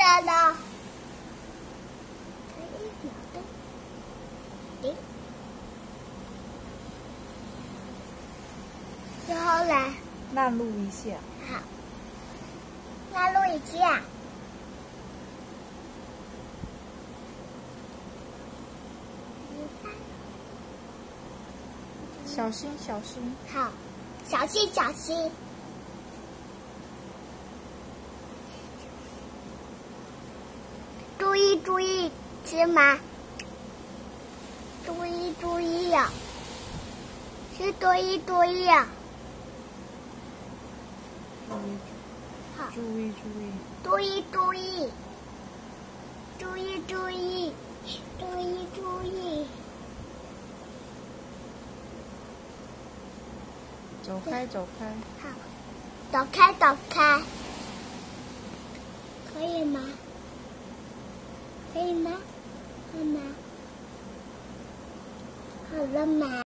来了。然后呢？让路一下。好，让路一下。小心，小心。好，小心，小心。注意，注意，是吗？注意，注意呀！是注意，注意呀！好，注意，注意。注意，注意。注意，注意，注意，注意。走开，走开。好，走开，走开。可以吗？可以吗？好吗？好了吗？